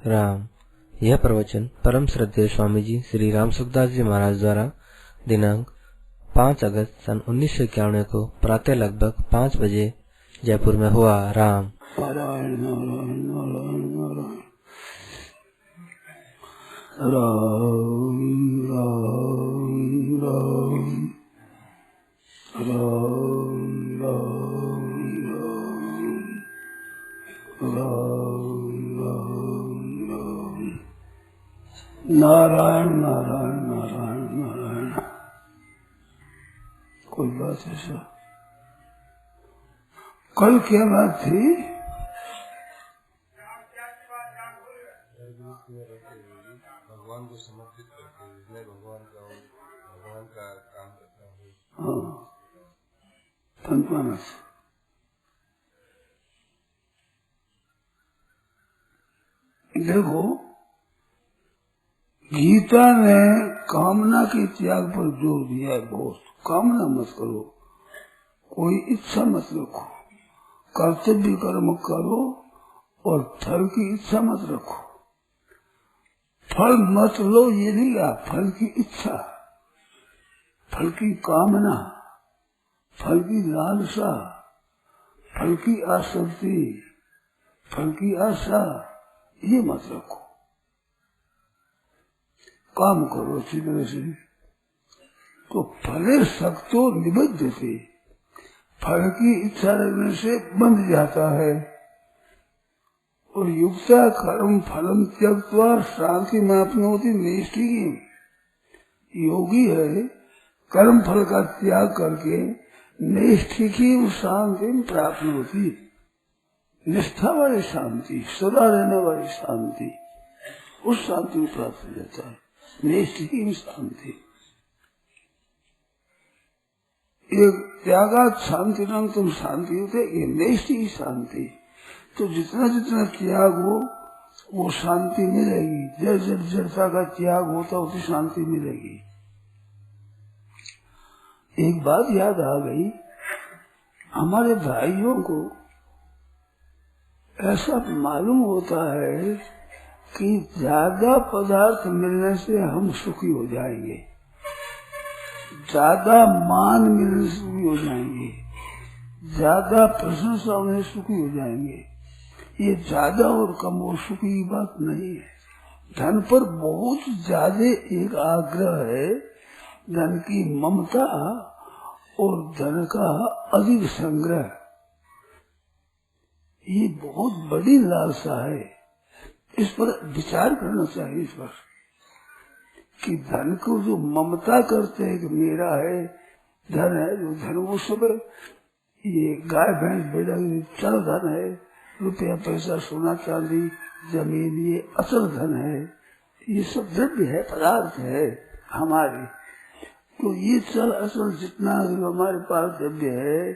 राम। यह प्रवचन परम श्रद्धेय स्वामी जी श्री राम सुखदास जी महाराज द्वारा दिनांक 5 अगस्त सन 1991 को प्रातः लगभग 5 बजे जयपुर में हुआ। राम। नारायण नारायण नारायण नारायण राम राम राम राम राम राम नारायण नारायण नारायण नारायण। कोई बात है सर? कल क्या बात थी? भगवान को समर्पित करके मैं भगवान का काम करता हूँ। हाँ, देखो, गीता ने कामना के त्याग पर जोर दिया है बहुत। कामना मत करो, कोई इच्छा मत रखो, कर्तव्य कर्म करो और फल की इच्छा मत रखो। फल मत लो ये नहीं कहा, फल की इच्छा, फल की कामना, फल की लालसा, फल की आसक्ति, फल की आशा ये मत रखो। काम करो अच्छी तरह से, तो फले सक्तो निबद्ध थे। फल की इच्छा रखने से बंध जाता है। और युक्ता कर्म फलम त्यक्त्वा शांति मापनोति नैष्ठिकीम्। योगी है, कर्म फल का त्याग करके नैष्ठिकीम् शांति प्राप्त होती। निष्ठा वाली शांति, सदा रहने वाली शांति, उस शांति को प्राप्त हो जाता है। नैष्ठिकीम् शांति। एक त्यागात शांति नाम तुम शांति होते, ये नैष्ठिकी शांति। तो जितना जितना त्याग हो वो शांति मिलेगी। जड़ जड़ जड़ता का त्याग होता उतनी शांति मिलेगी। एक बात याद आ गई, हमारे भाइयों को ऐसा मालूम होता है कि ज्यादा पदार्थ मिलने से हम सुखी हो जाएंगे, ज्यादा मान मिलने से सुखी हो जाएंगे, ज्यादा प्रशंसा होने से सुखी हो जाएंगे। ये ज्यादा और कम और सुखी की बात नहीं है। धन पर बहुत ज्यादा एक आग्रह है, धन की ममता और धन का अधिक संग्रह, ये बहुत बड़ी लालसा है। इस पर विचार करना चाहिए, इस पर कि धन को जो ममता करते हैं कि मेरा है, धन है, जो धन वो सब ये गाय भैंस बेटा चल धन है, रुपया पैसा सोना चांदी जमीन ये असल धन है, ये सब द्रव्य है, पदार्थ है हमारे। तो ये चल असल जितना हमारे पास द्रव्य है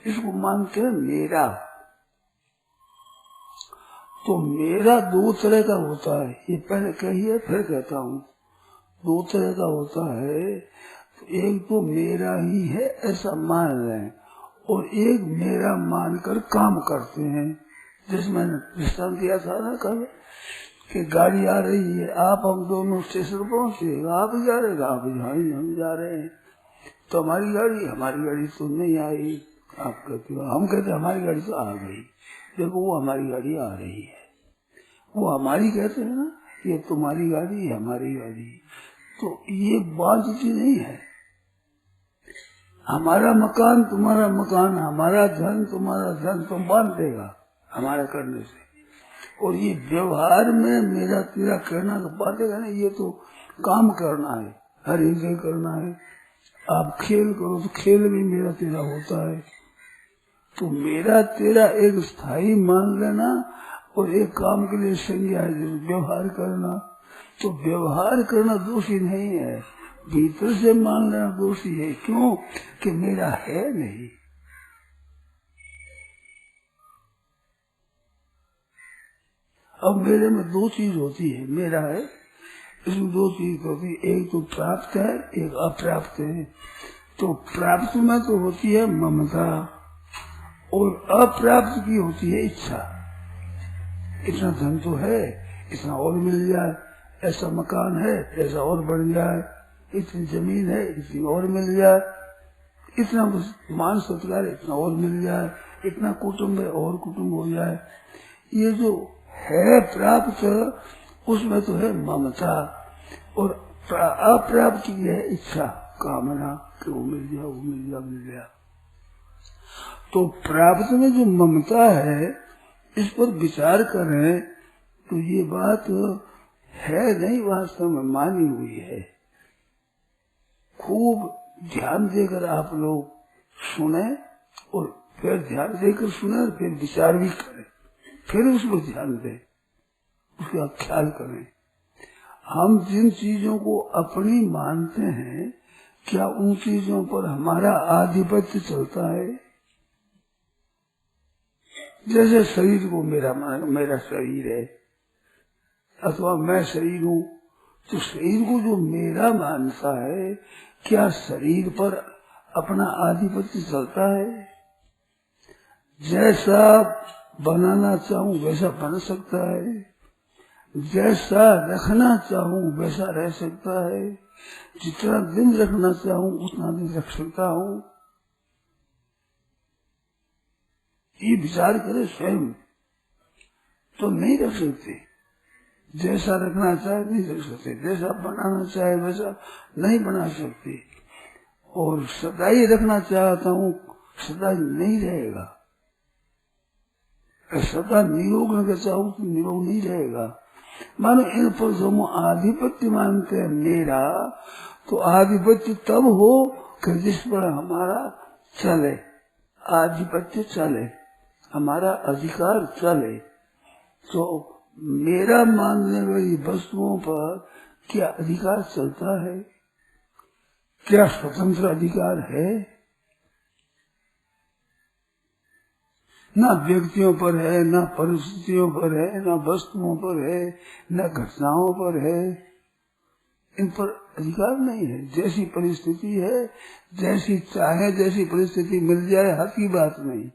इसको मानते हैं मेरा। तो मेरा दो तरह का होता है, ये पहले कहिए फिर कहता हूँ। दो तरह का होता है, तो एक तो मेरा ही है ऐसा मान रहे हैं, और एक मेरा मानकर काम करते हैं। जैसे मैंने दृष्टांत दिया था ना कल कि गाड़ी आ रही है, आप हम दोनों स्टेशन पहुंचे, आप जा रहे हैं, आप हम जा रहे हैं, तो हमारी गाड़ी तो नहीं आई। आप कहते हो, हम कहते हमारी गाड़ी तो आ गई। देखो वो हमारी गाड़ी आ रही है, वो हमारी कहते हैं ना, ये तुम्हारी गाड़ी हमारी गाड़ी। तो ये बात इतनी नहीं है। हमारा मकान तुम्हारा मकान, हमारा धन तुम्हारा धन, तुम बांध देगा हमारा करने से। और ये व्यवहार में मेरा तेरा कहना तो बांधेगा नहीं, ये तो काम करना है, हर एक जगह करना है। आप खेल करो तो खेल भी मेरा तेरा होता है। तो मेरा तेरा एक स्थायी मान लेना और एक काम के लिए संज्ञा व्यवहार करना। तो व्यवहार करना दोषी नहीं है, भीतर से मान लेना दोषी है। क्यों? कि मेरा है नहीं। अब मेरे में दो चीज होती है, मेरा है, इसमें दो चीज होती है, एक तो प्राप्त है, एक अप्राप्त है। तो प्राप्त में तो होती है ममता और अप्राप्त की होती है इच्छा। इतना धन तो है, इतना और मिल जाए, ऐसा मकान है ऐसा और बढ़ जाए, इतनी जमीन है इतनी और मिल जाए, इतना मान सत्कार इतना और मिल जाए, इतना कुटुंब है और कुटुंब हो जाए। ये जो है प्राप्त उसमें तो है ममता, और अप्राप्त की है इच्छा कामना कि वो मिल जाए वो मिल जाए मिल जाए। तो प्राप्त में जो ममता है इस पर विचार करें तो ये बात है नहीं, वास्तव में मानी हुई है। खूब ध्यान देकर आप लोग सुने और फिर ध्यान देकर सुने और फिर विचार भी करें, फिर उस पर ध्यान दें, उसका ख्याल करें। हम जिन चीजों को अपनी मानते हैं क्या उन चीजों पर हमारा आधिपत्य चलता है? जैसे शरीर को मेरा शरीर है अथवा मैं शरीर हूँ, तो शरीर को जो मेरा मानता है क्या शरीर पर अपना आधिपत्य चलता है? जैसा बनाना चाहूं वैसा बन सकता है, जैसा रखना चाहूं वैसा रह सकता है, जितना दिन रखना चाहूं उतना दिन रख सकता हूं। ये विचार करे स्वयं तो नहीं रख सकते, जैसा रखना चाहे नहीं रख सकते, जैसा बनाना चाहे वैसा नहीं बना सकते, और सदा ही रखना चाहता हूँ सदा नहीं रहेगा, सदा निरोग रखना चाहूँ तो निरोग नहीं रहेगा। मानो इन पर जो हम आधिपत्य मानते हैं मेरा, तो आधिपत्य तब हो कि जिस पर हमारा चले, आधिपत्य चले, हमारा अधिकार चले। तो मेरा मानने वाली वस्तुओं पर क्या अधिकार चलता है? क्या स्वतंत्र अधिकार है? ना व्यक्तियों पर है, ना परिस्थितियों पर है, ना वस्तुओं पर है, ना घटनाओं पर है, इन पर अधिकार नहीं है। जैसी परिस्थिति है, जैसी चाहे जैसी परिस्थिति मिल जाए हाथ की बात नहीं,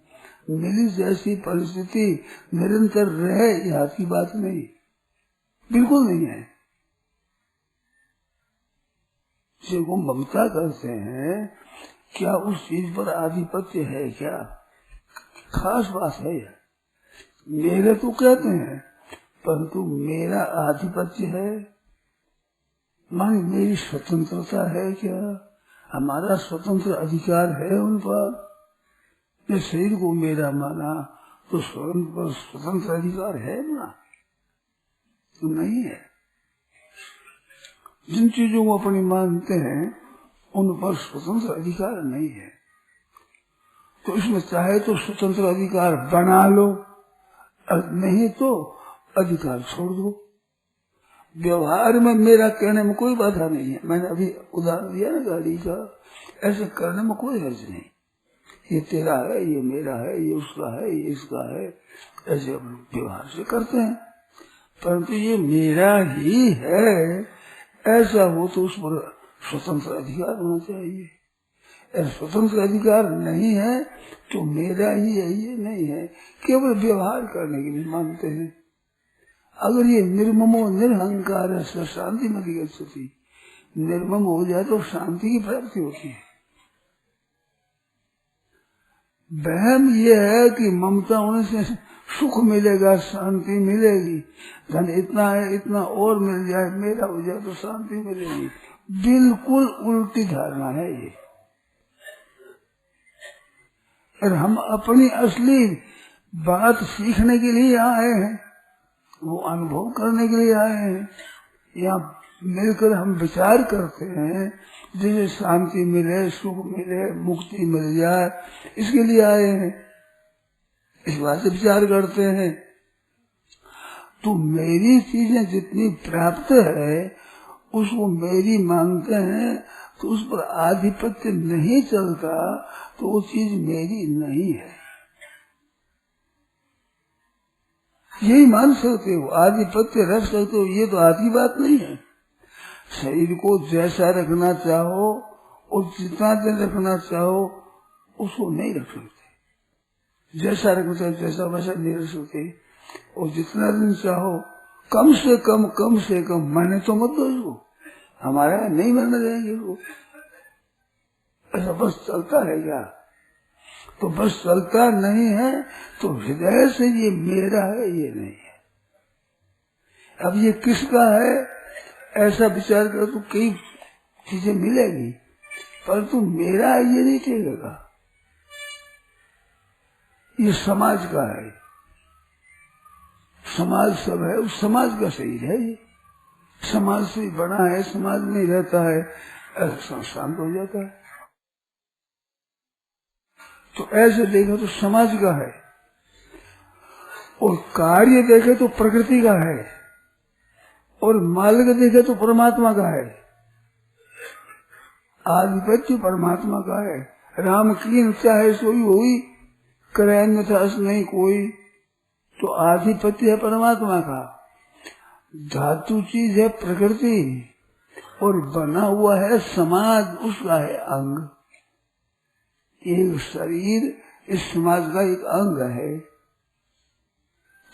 मिली जैसी परिस्थिति निरंतर रहे यह हाथ की बात नहीं, बिल्कुल नहीं है। जिसको ममता करते हैं क्या उस चीज पर आधिपत्य है? क्या खास बात है? मेरे तो कहते हैं परंतु मेरा आधिपत्य है, मान मेरी स्वतंत्रता है क्या? हमारा स्वतंत्र अधिकार है उन पर? मैं शरीर को मेरा माना तो स्वतंत्र अधिकार है ना? तो नहीं है। जिन चीजों को अपनी मानते हैं उन पर स्वतंत्र अधिकार नहीं है। तो इसमें चाहे तो स्वतंत्र अधिकार बना लो, नहीं तो अधिकार छोड़ दो। व्यवहार में मेरा कहने में कोई बाधा नहीं है। मैंने अभी उदाहरण दिया ना गाड़ी का, ऐसे करने में कोई हर्ज नहीं। ये तेरा है, ये मेरा है, ये उसका है, ये इसका है, ऐसे व्यवहार से करते हैं। परंतु ये मेरा ही है ऐसा हो तो उस पर स्वतंत्र अधिकार होना चाहिए। स्वतंत्र अधिकार नहीं है तो मेरा ही है ये नहीं है, केवल व्यवहार करने के लिए मानते हैं। अगर ये निर्ममो निरहंकार है शांति में गच्छति, निर्मम हो जाए तो शांति की प्राप्ति होती है। वहम ये है कि ममता होने से सुख मिलेगा, शांति मिलेगी, धन इतना है इतना और मिल जाए, मेरा हो जाए तो शांति मिलेगी। बिल्कुल उल्टी धारणा है ये। और हम अपनी असली बात सीखने के लिए आए हैं, वो अनुभव करने के लिए आए हैं। यहाँ मिलकर हम विचार करते हैं जिसे शांति मिले, सुख मिले, मुक्ति मिल जाए, इसके लिए आए हैं, इस बात से विचार करते हैं। तो मेरी चीजें जितनी प्राप्त है उसको मेरी मानते हैं, तो उस पर आधिपत्य नहीं चलता तो वो चीज मेरी नहीं है, यही मान सकते हो। आधिपत्य रख सकते हो, ये तो आधी बात नहीं है। शरीर को जैसा रखना चाहो और जितना दिन रखना चाहो उसको नहीं रख सकते, जैसा रखना चाहो जैसा वैसा नहीं रख सकते, और जितना दिन चाहो कम से कम मरने तो मत दो इसको, हमारे यहाँ नहीं मरने देंगे इसको। ऐसा बस चलता है क्या? तो बस चलता नहीं है तो हृदय से ये मेरा है ये नहीं है। अब ये किसका है ऐसा विचार करो तो कई चीजें मिलेगी, परंतु मेरा है ये नहीं टिकेगा। ये समाज का है, समाज सब है, उस समाज का शरीर है ये, समाज से बना है, समाज में रहता है, ऐसा शांत हो जाता है। तो ऐसे देखे तो समाज का है, और कार्य देखे तो प्रकृति का है, और मालिक देखे तो परमात्मा का है। आधिपत्य परमात्मा का है। राम की चाहे सोई हुई करे अन्यथा नहीं कोई, तो आधिपत्य है परमात्मा का। धातु चीज है प्रकृति, और बना हुआ है समाज, उसका है अंग। एक शरीर इस समाज का एक अंग है,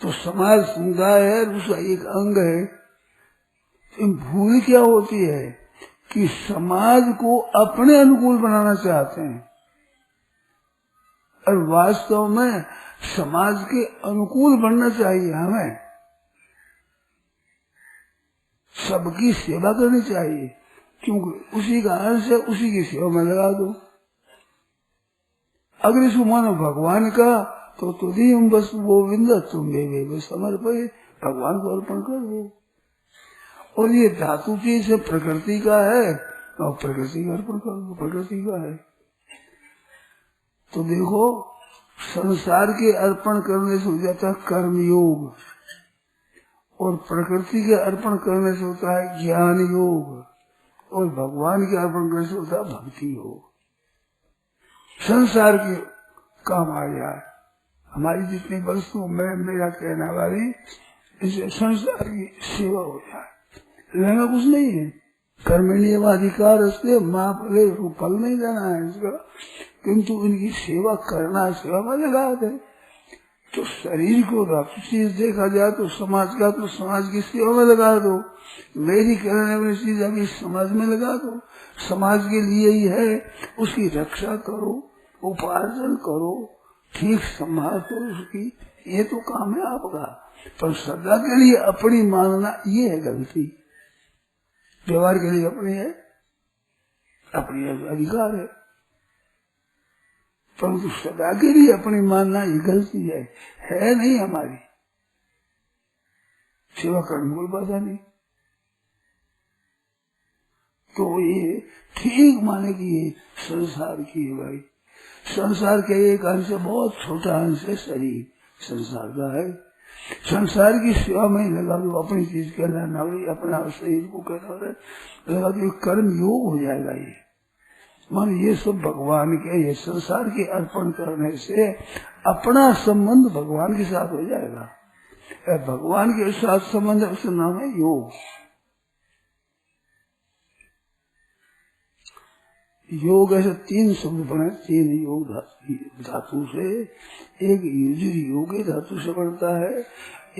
तो समाज समुदाय है, उसका एक अंग है। तो भूल क्या होती है कि समाज को अपने अनुकूल बनाना चाहते हैं, और वास्तव में समाज के अनुकूल बनना चाहिए। हमें सबकी सेवा करनी चाहिए, क्योंकि उसी का अंश है, उसी की सेवा में लगा दो। अगर इसको मानो भगवान का तो तुम बस गोविंद तुम वे समर्पय, भगवान को अर्पण कर दो। और ये धातु चीज प्रकृति का है, और प्रकृति का अर्पण कर दो, प्रकृति का है। तो देखो संसार के अर्पण करने से हो जाता है कर्म योग, और प्रकृति के अर्पण करने से होता है ज्ञान योग, और भगवान के अर्पण करने से होता है भक्ति योग। संसार के काम आ जाए, हमारी जितनी वस्तु मैं मेरा कहने वाली, इसे संसार की सेवा हो जाए, लेना कुछ नहीं है। कर्मण्येवाधिकार से माँ फले फल नहीं देना है इसका, किंतु इनकी सेवा करना, सेवा में लगा दे। तो शरीर को चीज देखा जाए तो समाज का, तो समाज की सेवा में लगा दो। मेरी करने वाली चीज अभी समाज में लगा दो, समाज के लिए ही है, उसकी रक्षा करो, उपार्जन करो, ठीक संभाल करो उसकी, ये तो काम है आपका। पर सदा के लिए अपनी मानना ये है गलती। व्यवहार के लिए अपनी है, अपनी अधिकार है, परंतु सदा के लिए अपनी मानना ये गलती है नहीं हमारी। सेवा करने कोई बाधा नहीं। तो ये ठीक माने कि ये संसार की है भाई। संसार के एक अंश, बहुत छोटा अंश है शरीर, संसार का है। संसार की सेवा में लगा दो, अपनी चीज कहना ना, अपना शरीर को कहना लगा दो, कर्म योग हो जाएगा। ये मान ये सब भगवान के, ये संसार के अर्पण करने से अपना संबंध भगवान के साथ हो जाएगा। भगवान के साथ संबंध, उसका नाम है योग। योग ऐसे 3 शब्द बने, 3 योग धातु से। एक युज योगी धातु से बनता है,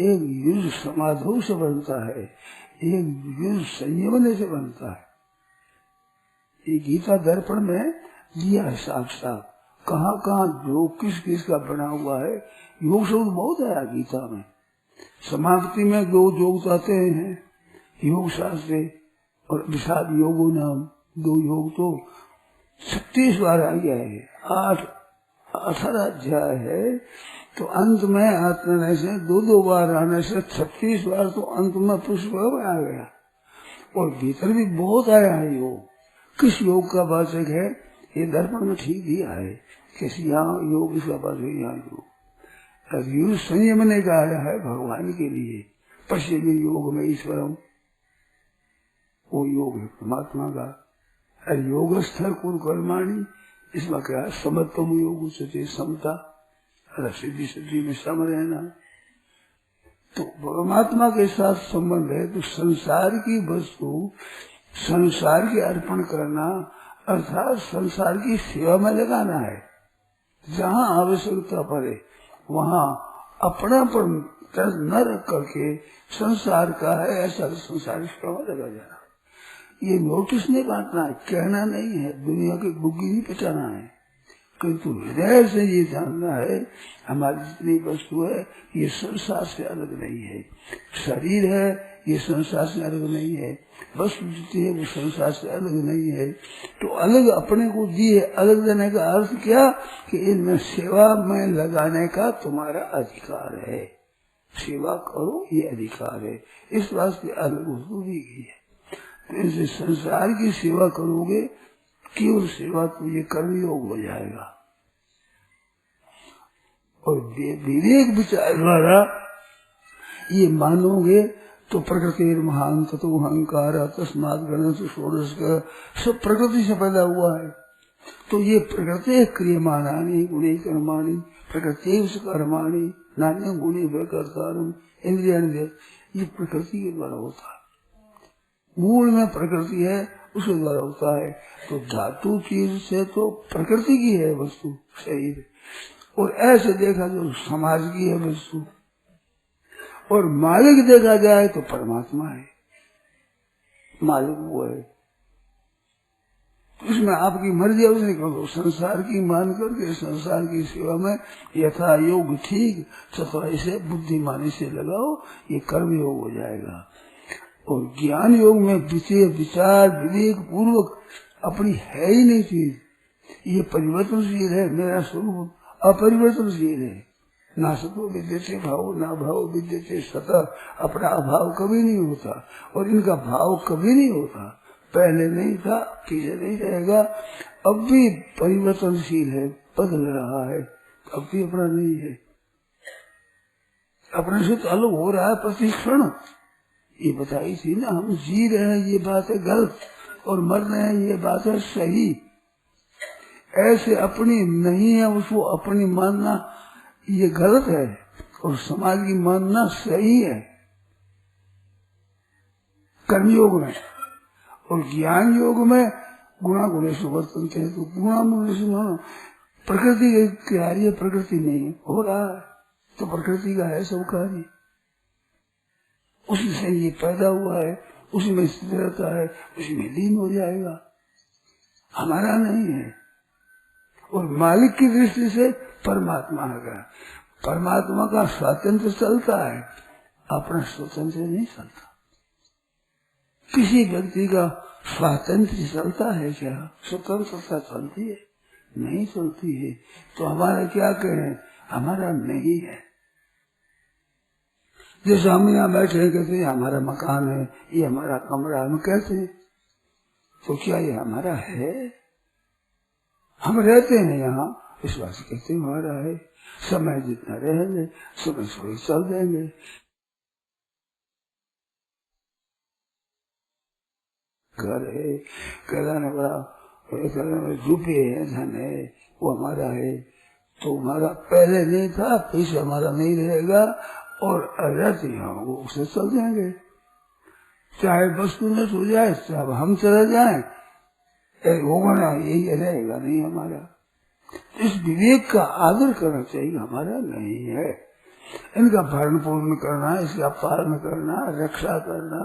एक युज समाधु से बनता है, एक युज संयमने से बनता है। ये गीता दर्पण में लिया है साफ साफ, कहाँ कहाँ योग किस किस का बना हुआ है। योग शब्द बहुत आया गीता में। समाप्ति में 2 योग आते हैं, योग शास्त्र और विषाद योगो नाम। 2 योग तो 36 बार आ गया है। 18 अध्याय है, तो अंत में आने से 2 बार आने से 36 बार तो अंत में पुष्प आ गया। और भीतर भी बहुत आया है योग। किस योग का वाचक है ये दर्पण में ठीक दिया है, किस यहाँ योग इसका वाचक, यहाँ योग। योग संयम ने कहा है भगवान के लिए। पश्चिमी योग में ईश्वरम, वो योग है परमात्मा का। योग स्थल कुल कर्माणी, इसमें क्या है समत्वम योग उच्चते, समता, सिद्धि सिद्धि में सम रहना। तो परमात्मा के साथ संबंध है। तो संसार की वस्तु संसार के अर्पण करना, अर्थात संसार की सेवा में लगाना है। जहाँ आवश्यकता पड़े वहाँ अपनापन तरस न रख करके संसार का है ऐसा संसार सेवा में लगा जाना। ये नोटिस नहीं बांटना है, कहना नहीं है, दुनिया की बुग्गी नहीं पिटाना है, किंतु हृदय से ये जानना है हमारी जितनी वस्तु है ये संसार से अलग नहीं है। शरीर है ये संसार से अलग नहीं है, वस्तु जितनी है वो संसार से अलग नहीं है। तो अलग अपने को दी है, अलग देने का अर्थ क्या कि इनमें सेवा में लगाने का तुम्हारा अधिकार है, सेवा करो ये अधिकार है, इस वास्ते अलग वस्तु दी गई है। तो इनसे संसार की सेवा करोगे केवल सेवा तो ये कर्मयोग हो जाएगा। और विवेक विचार द्वारा ये मानोगे तो प्रकृति महान तत्व अहंकार तस्मात् गणेश षोडश का सब प्रकृति से पैदा हुआ है। तो ये प्रकृति क्रियमाणानि गुणी कर्माणि प्रकृति कर्माणि नान्य गुणी कर्तारम इंद्रिया ये प्रकृति के द्वारा होता है। मूल में प्रकृति है उसके द्वारा होता है। तो धातु चीज से तो प्रकृति की है वस्तु शरीर, और ऐसे देखा जो समाज की है वस्तु, और मालिक देखा जाए तो परमात्मा है, मालिक वो है। इसमें आपकी मर्जी है उसने कहो संसार की मान करके संसार की सेवा में यथा योग ठीक तथा इसे बुद्धिमानी से लगाओ, ये कर्म योग हो जाएगा। और ज्ञान योग में विचार विवेक पूर्वक अपनी है ही नहीं चीज, ये परिवर्तनशील है, मेरा स्वरूप अपरिवर्तनशील है। ना सतो विद्यते भाव ना भाव विद्यते सतः, अपना अभाव कभी नहीं होता और इनका भाव कभी नहीं होता। पहले नहीं था, पीछे नहीं रहेगा, अब भी परिवर्तनशील है, बदल रहा है, अब भी अपना नहीं है, अपने से तो अलग हो रहा है प्रतिक्षण। ये बताई थी ना, हम जी रहे हैं ये बात है गलत और मर रहे हैं ये बात है सही। ऐसे अपनी नहीं है उसको अपनी मानना ये गलत है और समाज की मानना सही है कर्मयोग में। और ज्ञान योग में गुणा गुणेश वर्तन थे, तो गुणा गुणेश प्रकृति के कार्य प्रकृति नहीं हो रहा है तो प्रकृति का है सब कार्य, उसी से ये पैदा हुआ है, उसी में स्थित रहता है, उसी में लीन हो जाएगा, हमारा नहीं है। और मालिक की दृष्टि से परमात्मा का, परमात्मा का स्वातंत्र चलता है, अपना स्वतंत्र नहीं चलता। किसी व्यक्ति का स्वातंत्र चलता है क्या? स्वतंत्रता चलती है? नहीं चलती है। तो हमारा क्या कहें, हमारा नहीं है। जैसे हम यहाँ बैठे हैं कहते हैं हमारा मकान है, ये हमारा कमरा, हम कहते हैं तो क्या ये हमारा है? हम रहते हैं यहाँ इस बात से कहते हैं हमारा है। समय जितना रहेंगे समय से चल देंगे। घर है, कहने बड़ा रुपये है, धन है, वो हमारा है। तो हमारा पहले नहीं था, पीछे हमारा नहीं रहेगा और रहते वो उसे चल जाएंगे। चाहे वस्तु नष्ट हो जाए, चाहे हम चले जाए, होगा ना, यही रहेगा नहीं हमारा। इस विवेक का आदर करना चाहिए, हमारा नहीं है। इनका भरण पूर्ण करना, इसका पालन करना, रक्षा करना।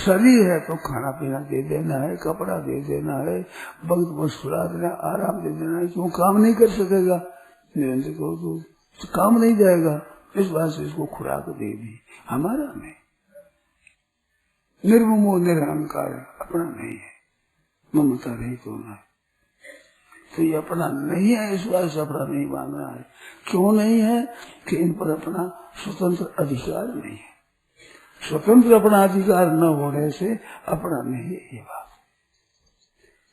शरीर है तो खाना पीना दे देना है, कपड़ा दे देना है, वक्त पर सुला देना, आराम दे देना है। क्यों काम नहीं कर सकेगा निरंतर तो काम नहीं जाएगा, इस बात से इसको खुराक दे दी, हमारा नहीं। निर्ममो निरहंकार, अपना नहीं है, ममता नहीं होना है। तो ये अपना नहीं है, इस बात से अपना नहीं मानना है। क्यों नहीं है कि इन पर अपना स्वतंत्र अधिकार नहीं है। स्वतंत्र अपना अधिकार न होने से अपना नहीं है ये बात।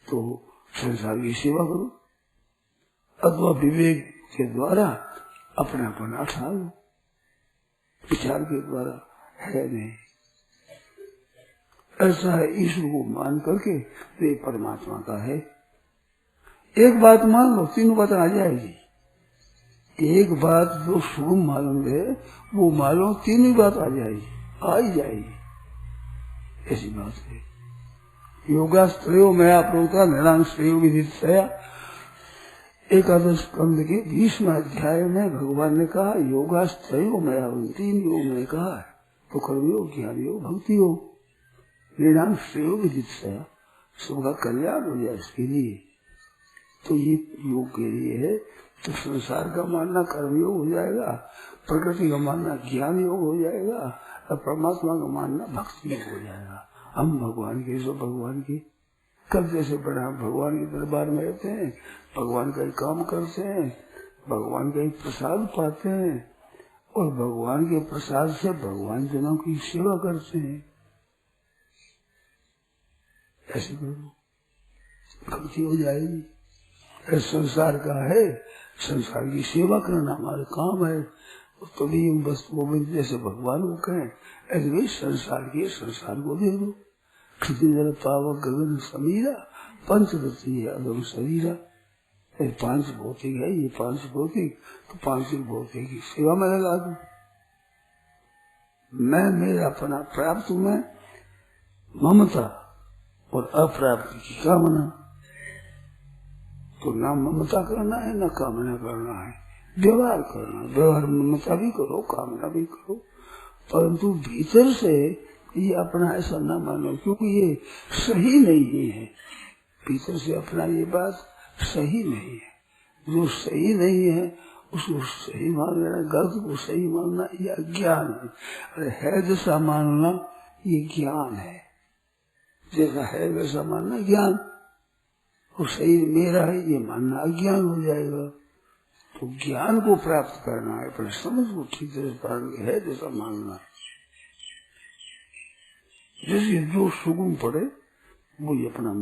तो संसार की सेवा करो अथवा विवेक के द्वारा अपनापन उठा लो, विचार के द्वारा है नहीं। ऐसा है, ईश्वर को मान करके तो ये परमात्मा का है। एक बात मान लो, तीनों बातें आ जाएगी। एक बात जो शुरू मालूम है वो मालूम, तीन ही बात आ जाएगी, आ ही जाएगी। ऐसी बात है। योगास्त्रयो में आप लोग निर्णाम श्रेय विदित एकादश स्कंद के 20वें अध्याय में भगवान ने कहा योगाश्रयो में 3 योग में कहा है, तो कर्मयोग, ज्ञान योग, भक्ति योग। निर्णाम श्रेयो विदित से सबका कल्याण हो जाए इसके लिए, तो ये योग के लिए है। तो संसार का मानना कर्मयोग हो जाएगा, प्रकृति का मानना ज्ञान योग हो जाएगा, और परमात्मा का मानना भक्ति योग हो जाएगा। हम भगवान के, सब भगवान की। कल जैसे प्रणाम भगवान के दरबार में रहते हैं, भगवान का ही काम करते हैं, भगवान का ही प्रसाद पाते हैं, और भगवान के प्रसाद से भगवान जनों की सेवा करते हैं। ऐसे करो, भक्ति हो जाएगी। संसार का है, संसार की सेवा करना हमारा काम है। तभी बस गोविंद जैसे भगवान को कहें, ऐसे भी संसार के संसार को दे दो। जल पावक गगन समीरा पंचदशी अगम शरीरा। 5 भौतिक है, ये 5 भौतिक, तो 5 भौतिक की सेवा में लगा दो। मैं मेरा अपना प्राप्त में ममता और अप्राप्त की कामना, तो ना ममता करना है ना कामना करना है, व्यवहार करना। व्यवहार ममता भी करो, कामना भी करो, परंतु भीतर से ये अपना ऐसा न मानो, क्योंकि ये सही नहीं है। भीतर से अपना ये बात सही नहीं है। जो सही नहीं है उसको सही मान लेना, गलत को सही मानना ये अज्ञान है। अरे है जैसा मानना ये ज्ञान है, जैसा है वैसा मानना ज्ञान। वो सही मेरा है ये मानना अज्ञान हो जाएगा। तो ज्ञान को प्राप्त करना है, अपने समझ को ठीक तरह पालन है जैसा मानना है। जैसे जो सुगुन पड़े वो अपना